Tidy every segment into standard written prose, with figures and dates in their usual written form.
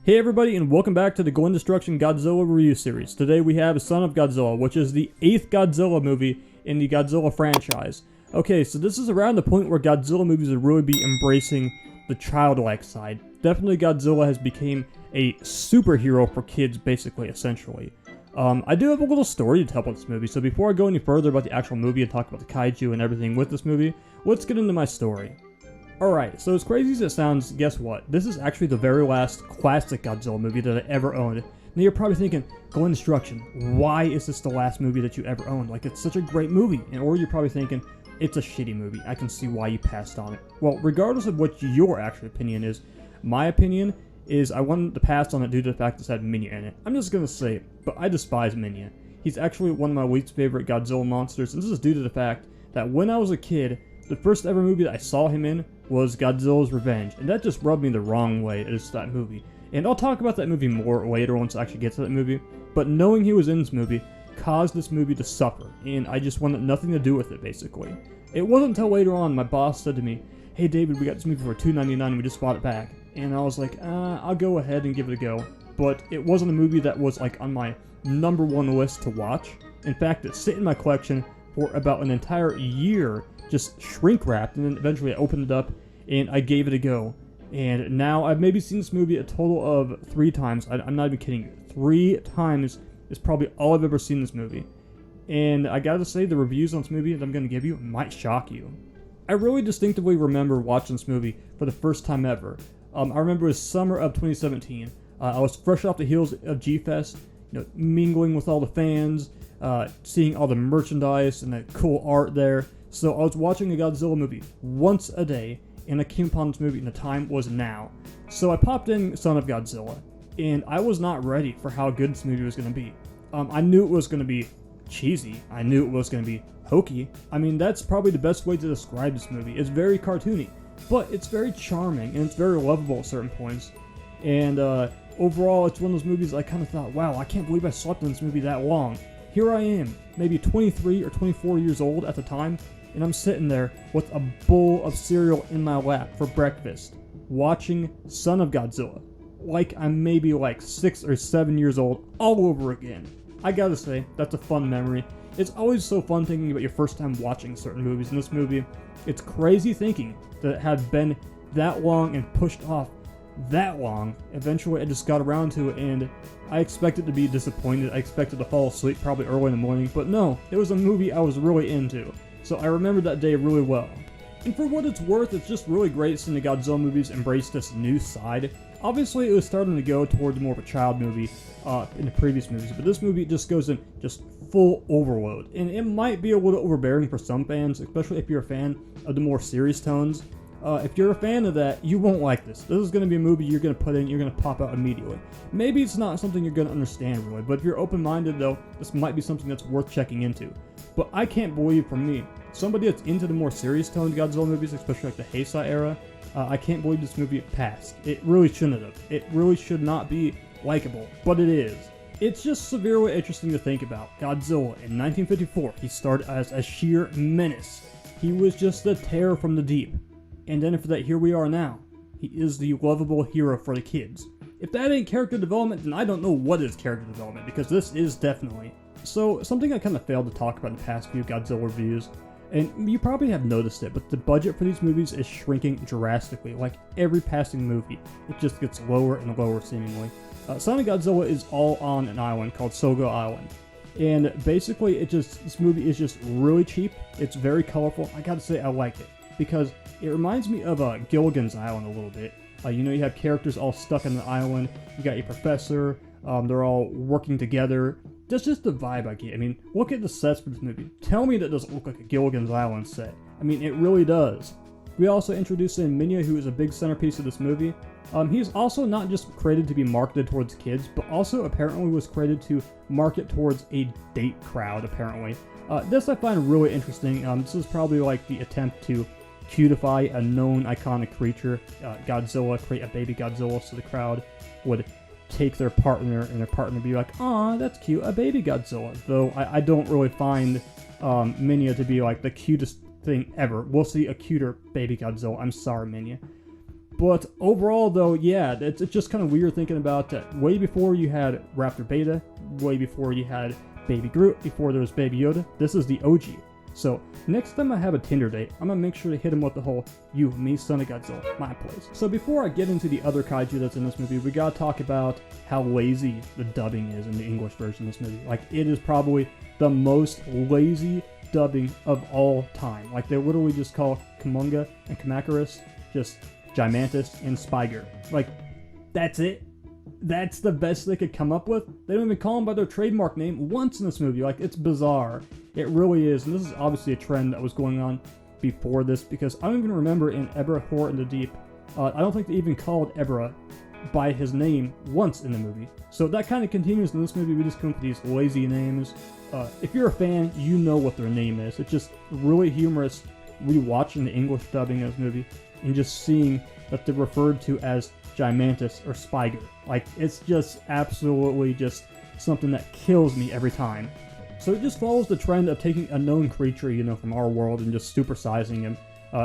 Hey everybody, and welcome back to the Glen Destruction Godzilla review series. Today we have Son of Godzilla, which is the 8th Godzilla movie in the Godzilla franchise. Okay, so this is around the point where Godzilla movies would really be embracing the childlike side. Definitely Godzilla has become a superhero for kids, basically, essentially. I do have a little story to tell about this movie, so before I go any further about the actual movie and talk about the kaiju and everything with this movie, let's get into my story. Alright, so as crazy as it sounds, guess what? This is actually the very last classic Godzilla movie that I ever owned. Now you're probably thinking, Glen Destruction, why is this the last movie that you ever owned? Like, it's such a great movie. Or you're probably thinking, it's a shitty movie. I can see why you passed on it. Well, regardless of what your actual opinion is, my opinion is I wanted to pass on it due to the fact this had Minya in it. I'm just gonna say it, but I despise Minya. He's actually one of my least favorite Godzilla monsters, and this is due to the fact that when I was a kid, the first ever movie that I saw him in was Godzilla's Revenge, and that just rubbed me the wrong way as that movie. And I'll talk about that movie more later once I actually get to that movie, but knowing he was in this movie caused this movie to suffer, and I just wanted nothing to do with it, basically. It wasn't until later on my boss said to me, "Hey David, we got this movie for $2.99 and we just bought it back." And I was like, I'll go ahead and give it a go. But it wasn't a movie that was like on my #1 list to watch. In fact, it sat in my collection for about an entire year, just shrink wrapped, and then eventually I opened it up and I gave it a go. And now I've maybe seen this movie a total of 3 times. I'm not even kidding you. 3 times is probably all I've ever seen this movie. And I gotta say, the reviews on this movie that I'm gonna give you might shock you. I really distinctively remember watching this movie for the first time ever. I remember it was summer of 2017. I was fresh off the heels of G-Fest, mingling with all the fans, seeing all the merchandise and the cool art there. So I was watching a Godzilla movie once a day, and I came upon this movie, and the time was now. So I popped in Son of Godzilla, and I was not ready for how good this movie was going to be. I knew it was going to be cheesy. I knew it was going to be hokey. I mean, that's probably the best way to describe this movie. It's very cartoony, but it's very charming, and it's very lovable at certain points. And overall, it's one of those movies I kind of thought, wow, I can't believe I slept in this movie that long. Here I am, maybe 23 or 24 years old at the time, and I'm sitting there with a bowl of cereal in my lap for breakfast, watching Son of Godzilla, like I'm maybe like 6 or 7 years old all over again. I gotta say, that's a fun memory. It's always so fun thinking about your first time watching certain movies. In this movie, it's crazy thinking that it had been that long and pushed off that long. Eventually I just got around to it, and I expected to be disappointed. I expected to fall asleep probably early in the morning, but no, it was a movie I was really into. So I remember that day really well. And for what it's worth, it's just really great seeing the Godzilla movies embrace this new side. Obviously, it was starting to go towards more of a child movie in the previous movies, but this movie just goes in just full overload. And it might be a little overbearing for some fans, especially if you're a fan of the more serious tones. If you're a fan of that, you won't like this. This is going to be a movie you're going to put in, you're going to pop out immediately. Maybe it's not something you're going to understand really, but if you're open-minded though, this might be something that's worth checking into. But I can't believe, for me, somebody that's into the more serious toned Godzilla movies, especially like the Heisei era, I can't believe this movie passed. It really shouldn't have. It really should not be likable, but it is. It's just severely interesting to think about. Godzilla in 1954, he started as a sheer menace. He was just a terror from the deep. And then after that, here we are now. He is the lovable hero for the kids. If that ain't character development, then I don't know what is character development, because this is definitely. So, something I kind of failed to talk about in the past few Godzilla reviews, and you probably have noticed it, but the budget for these movies is shrinking drastically. Like every passing movie, it just gets lower and lower seemingly. Son of Godzilla is all on an island called Sogo Island. And basically, this movie is just really cheap. It's very colorful. I gotta say, I like it, because it reminds me of Gilligan's Island a little bit. You have characters all stuck on the island. You got your professor. They're all working together. That's just the vibe I get. I mean, look at the sets for this movie. Tell me that doesn't look like a Gilligan's Island set. I mean, it really does. We also introduced in Minya, who is a big centerpiece of this movie. He's also not just created to be marketed towards kids, but also apparently was created to market towards a date crowd, apparently. This I find really interesting. This is probably like the attempt to cutify a known iconic creature, Godzilla, create a baby Godzilla so the crowd would take their partner and their partner be like, "Aw, that's cute, a baby Godzilla." Though I don't really find Minya to be like the cutest thing ever. We'll see a cuter baby Godzilla. I'm sorry, Minya. But overall, though, yeah, it's just kind of weird thinking about that. Way before you had Raptor Beta, way before you had Baby Groot, before there was Baby Yoda, this is the OG. So, next time I have a Tinder date, I'm gonna make sure to hit him with the whole, you, me, son of Godzilla, my place. So before I get into the other kaiju that's in this movie, we gotta talk about how lazy the dubbing is in the English version of this movie. Like, it is probably the most lazy dubbing of all time. Like, they literally just call Kumonga and Kamacuras just Gigantus and Spiger. Like, that's it. That's the best they could come up with. They don't even call them by their trademark name once in this movie. Like, it's bizarre. It really is. And this is obviously a trend that was going on before this, because I don't even remember in Ebra Horror in the Deep, I don't think they even called Ebra by his name once in the movie. So that kind of continues in this movie. We just come up with these lazy names. If you're a fan, you know what their name is. It's just really humorous rewatching the English dubbing of this movie and just seeing that they're referred to as Gigantus or Spiger. Like, it's just absolutely just something that kills me every time. So it just follows the trend of taking a known creature, you know, from our world and just supersizing him.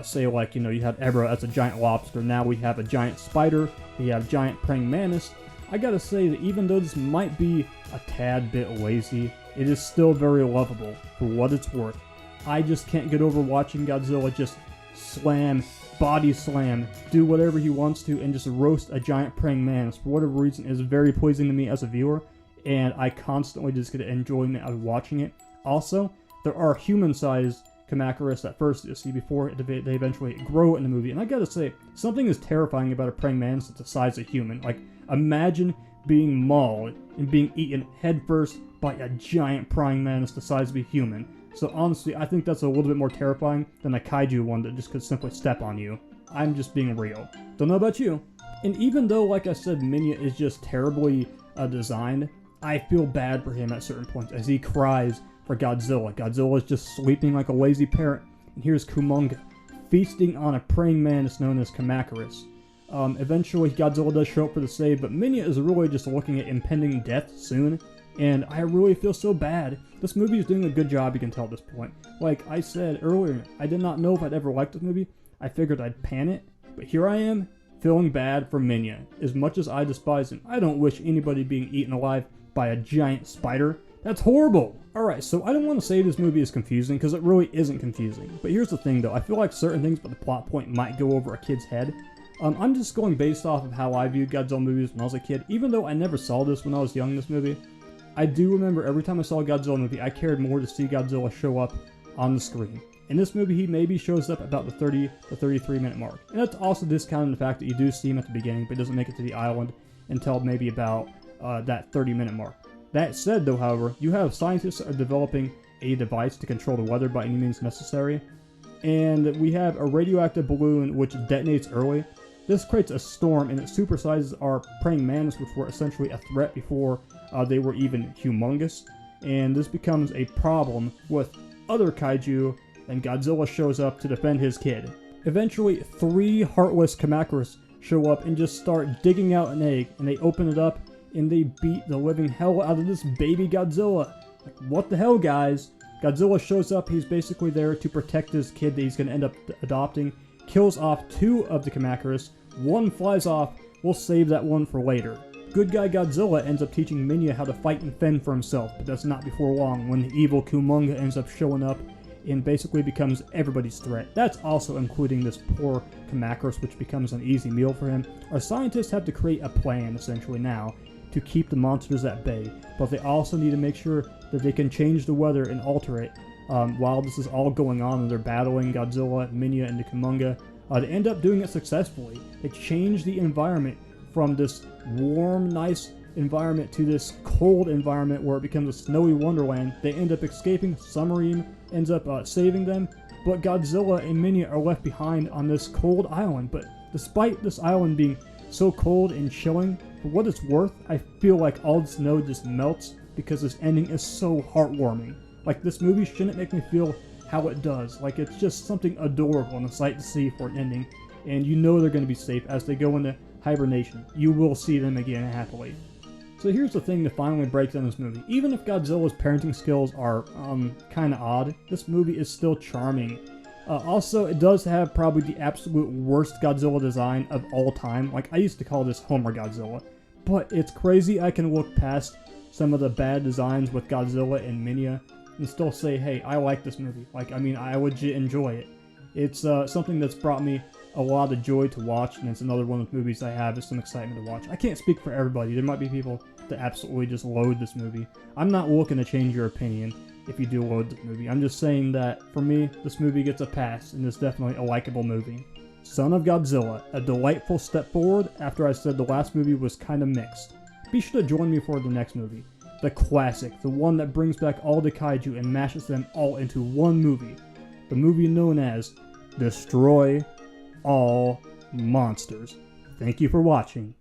Say, like, you know, you have Ebra as a giant lobster. Now we have a giant spider. We have giant praying mantis. I gotta say that even though this might be a tad bit lazy, it is still very lovable for what it's worth. I just can't get over watching Godzilla just slam, body slam, do whatever he wants to, and just roast a giant praying mantis. For whatever reason, it is very pleasing to me as a viewer, and I constantly just get enjoyment out of watching it. Also, there are human-sized Kamacuras at first you see before they eventually grow in the movie, and I gotta say, something is terrifying about a praying mantis that's the size of a human. Like, imagine being mauled and being eaten headfirst by a giant praying mantis the size of a human. So honestly, I think that's a little bit more terrifying than a kaiju one that just could simply step on you. I'm just being real. Don't know about you. And even though, like I said, Minya is just terribly designed, I feel bad for him at certain points as he cries for Godzilla. Godzilla is just sleeping like a lazy parrot. And here's Kumonga feasting on a praying mantis known as Kamacuras. Eventually, Godzilla does show up for the save, but Minya is really just looking at impending death soon. And I really feel so bad. This movie is doing a good job, you can tell at this point. Like I said earlier, I did not know if I'd ever liked this movie. I figured I'd pan it. But here I am, feeling bad for Minya. As much as I despise him, I don't wish anybody being eaten alive by a giant spider. That's horrible! Alright, so I don't want to say this movie is confusing, because it really isn't confusing. But here's the thing though, I feel like certain things about the plot point might go over a kid's head. I'm just going based off of how I viewed Godzilla movies when I was a kid. Even though I never saw this when I was young, this movie, I do remember every time I saw a Godzilla movie, I cared more to see Godzilla show up on the screen. In this movie, he maybe shows up about the 30 to 33 minute mark. And that's also discounting the fact that you do see him at the beginning, but he doesn't make it to the island until maybe about that 30-minute mark. That said, though, however, you have scientists that are developing a device to control the weather by any means necessary. And we have a radioactive balloon which detonates early. This creates a storm and it supersizes our praying mantis, which were essentially a threat before they were even humongous. And this becomes a problem with other kaiju, and Godzilla shows up to defend his kid. Eventually, 3 heartless Kamacuras show up and just start digging out an egg, and they open it up and they beat the living hell out of this baby Godzilla. Like, what the hell, guys? Godzilla shows up, he's basically there to protect his kid that he's going to end up adopting, kills off 2 of the Kamacuras, 1 flies off, we'll save that one for later. Good guy Godzilla ends up teaching Minya how to fight and fend for himself, but that's not before long when the evil Kumonga ends up showing up and basically becomes everybody's threat. That's also including this poor Kamacuras, which becomes an easy meal for him. Our scientists have to create a plan, essentially now, to keep the monsters at bay, but they also need to make sure that they can change the weather and alter it while this is all going on and they're battling Godzilla, Minya, and the Kumonga. They end up doing it successfully. They change the environment from this warm, nice environment to this cold environment where it becomes a snowy wonderland. They end up escaping. Submarine ends up saving them, but Godzilla and Minya are left behind on this cold island. But despite this island being so cold and chilling, for what it's worth, I feel like all the snow just melts because this ending is so heartwarming. Like, this movie shouldn't make me feel how it does. Like, it's just something adorable and a sight to see for an ending, and you know they're going to be safe as they go into hibernation. You will see them again happily. So here's the thing that finally breaks down this movie. Even if Godzilla's parenting skills are kind of odd, this movie is still charming. Also, it does have probably the absolute worst Godzilla design of all time. Like, I used to call this Homer Godzilla. But it's crazy I can look past some of the bad designs with Godzilla and Minya and still say, hey, I like this movie. Like, I mean, I legit enjoy it. It's something that's brought me a lot of joy to watch, and it's another one of the movies I have some excitement to watch. I can't speak for everybody. There might be people that absolutely just loathe this movie. I'm not looking to change your opinion if you do loathe this movie. I'm just saying that, for me, this movie gets a pass, and it's definitely a likable movie. Son of Godzilla, a delightful step forward after I said the last movie was kind of mixed. Be sure to join me for the next movie. The classic, the one that brings back all the kaiju and mashes them all into one movie. The movie known as Destroy All Monsters. Thank you for watching.